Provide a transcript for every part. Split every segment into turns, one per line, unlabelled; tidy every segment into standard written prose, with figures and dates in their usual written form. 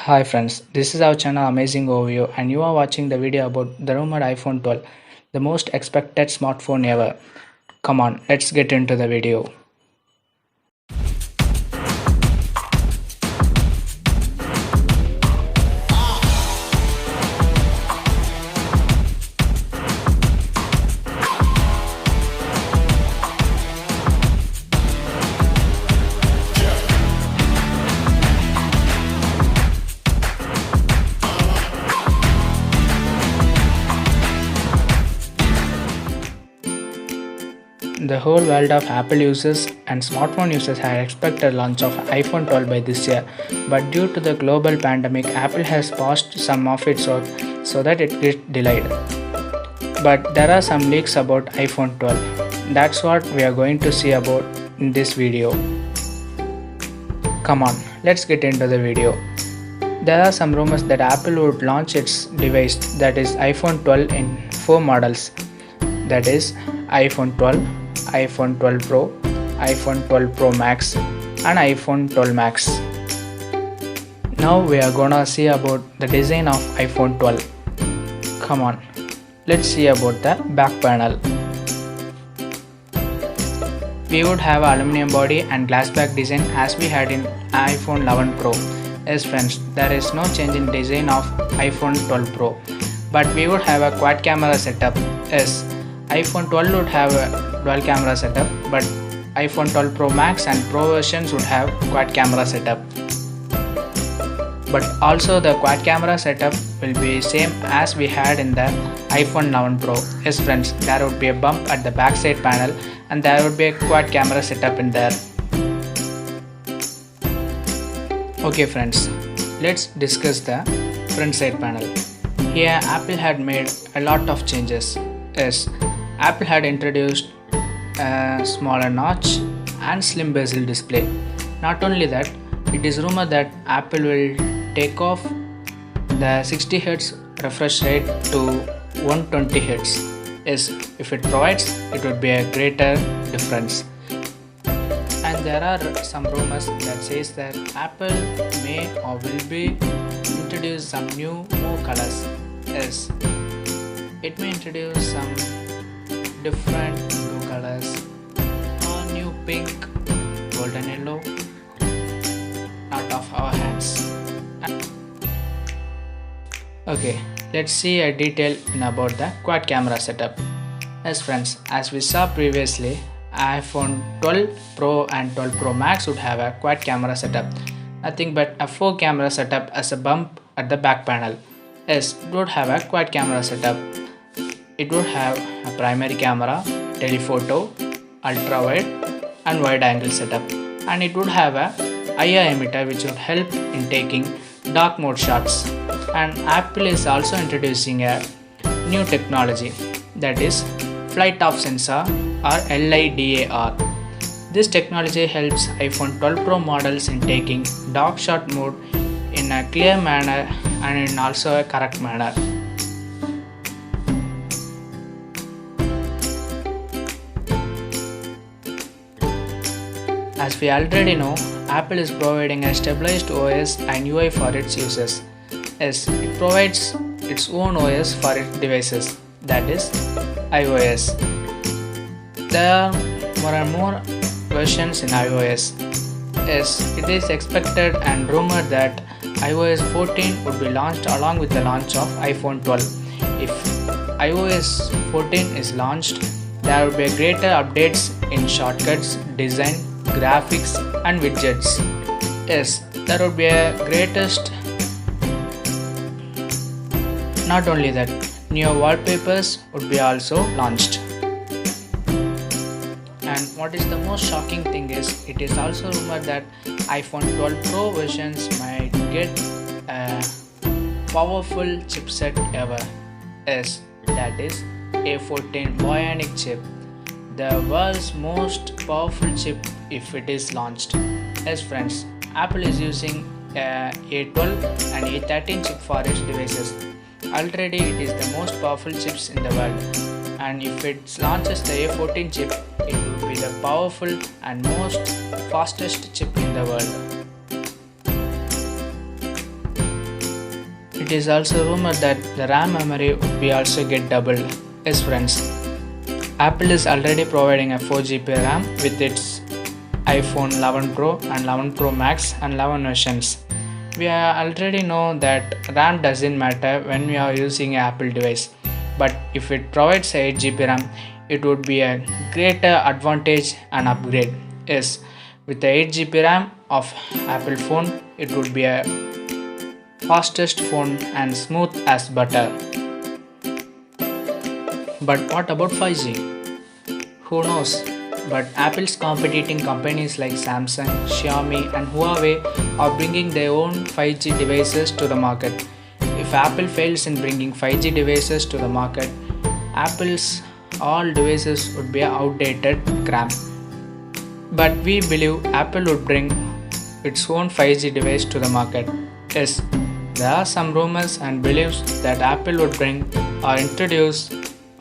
Hi friends, this is our channel Amazing Overview and you are watching the video about the rumored iPhone 12, the most expected smartphone ever. Come on, let's get into the video. The whole world of Apple users and smartphone users had expected launch of iPhone 12 by this year, but due to the global pandemic, Apple has paused some of its work so that it gets delayed. But there are some leaks about iPhone 12. That's what we are going to see about in this video. Come on, let's get into the video. There are some rumors that Apple would launch its device, that is iPhone 12, in 4 models, that is iPhone 12, iPhone 12 Pro, iPhone 12 Pro Max and iPhone 12 Max. Now we are gonna see about the design of iPhone 12. Come on, let's see about the back panel. We would have aluminum body and glass back design as we had in iPhone 11 Pro. Yes friends, there is no change in design of iPhone 12 Pro, but we would have a quad camera setup. Yes, iPhone 12 would have a dual camera setup, but iPhone 12 Pro Max and Pro versions would have quad camera setup. But also the quad camera setup will be same as we had in the iPhone 11 Pro. Yes friends, there would be a bump at the back side panel and there would be a quad camera setup in there. Okay friends, let's discuss the front side panel. Here Apple had made a lot of changes. Yes, Apple had introduced a smaller notch and slim bezel display. Not only that, it is rumored that Apple will take off the 60Hz refresh rate to 120Hz. Yes, if it provides, it would be a greater difference. And there are some rumors that says that Apple may or will be introduce some more colors. Yes, it may introduce some different blue colors or new pink, golden yellow, out of our hands. Okay, let's see a detail in about the quad camera setup. Yes friends, as we saw previously, iPhone 12 Pro and 12 Pro Max would have a quad camera setup, nothing but a 4 camera setup as a bump at the back panel. Yes, it would have a quad camera setup. It would have a primary camera, telephoto, ultra-wide and wide-angle setup, and it would have a IR emitter which would help in taking dark mode shots. And Apple is also introducing a new technology, that is flight off sensor or LiDAR. This technology helps iPhone 12 Pro models in taking dark shot mode in a clear manner and in also a correct manner. As we already know, Apple is providing a stabilized OS and UI for its users. Yes, it provides its own OS for its devices, that is iOS. There are more and more versions in iOS. Yes, it is expected and rumored that iOS 14 would be launched along with the launch of iPhone 12. If iOS 14 is launched, there will be greater updates in shortcuts, design, graphics and widgets. Yes, there would be a greatest. Not only that, new wallpapers would be also launched. And what is the most shocking thing is, it is also rumored that iPhone 12 Pro versions might get a powerful chipset ever. Yes, that is A14 Bionic chip, the world's most powerful chip if it is launched. Yes friends, Apple is using A12 and A13 chip for its devices. Already it is the most powerful chips in the world, and if it launches the A14 chip, it will be the powerful and most fastest chip in the world. It is also rumored that the RAM memory would be also get doubled. Yes friends, Apple is already providing a 4GB RAM with its iPhone 11 Pro and 11 Pro Max and 11 versions. We already know that RAM doesn't matter when we are using an Apple device, but if it provides 8GB RAM, it would be a greater advantage and upgrade. Yes, with the 8GB RAM of Apple phone, it would be a fastest phone and smooth as butter. But what about 5G? Who knows? But Apple's competing companies like Samsung, Xiaomi and Huawei are bringing their own 5G devices to the market. If Apple fails in bringing 5G devices to the market, Apple's all devices would be outdated crap. But we believe Apple would bring its own 5G device to the market. Yes, there are some rumors and beliefs that Apple would bring or introduce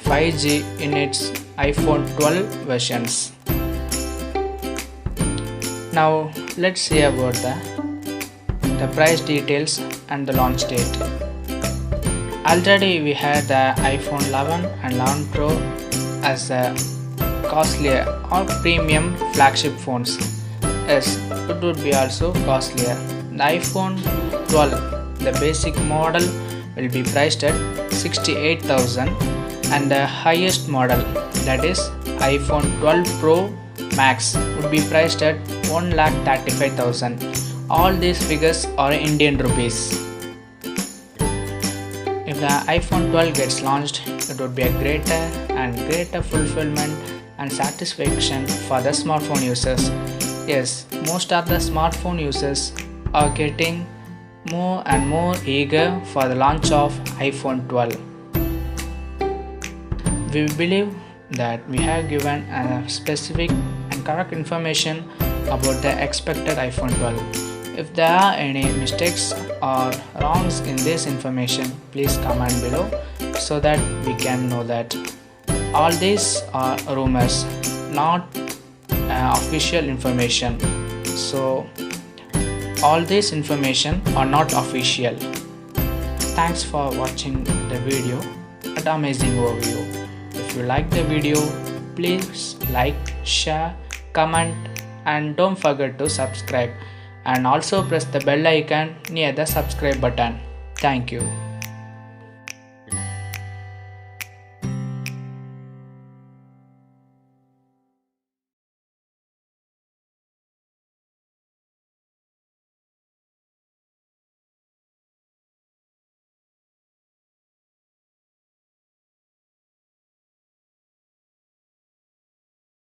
5G in its iPhone 12 versions. Now let's see about the price details and the launch date. Already we had the iPhone 11 and 11 Pro as a costlier or premium flagship phones. Yes, it would be also costlier. The iPhone 12, the basic model, will be priced at 68,000 and the highest model, that is iPhone 12 Pro Max, would be priced at 1,35,000. All these figures are Indian rupees. If the iPhone 12 gets launched, it would be a greater fulfillment and satisfaction for the smartphone users. Yes, most of the smartphone users are getting more and more eager for the launch of iPhone 12. We believe that we have given a specific and correct information about the expected iPhone 12. If there are any mistakes or wrongs in this information, please comment below so that we can know that. All these are rumors, not official information. So all this information are not official. Thanks for watching the video at Amazing Overview. If you like the video, please like, share, comment and don't forget to subscribe, and also press the bell icon near the subscribe button. Thank you.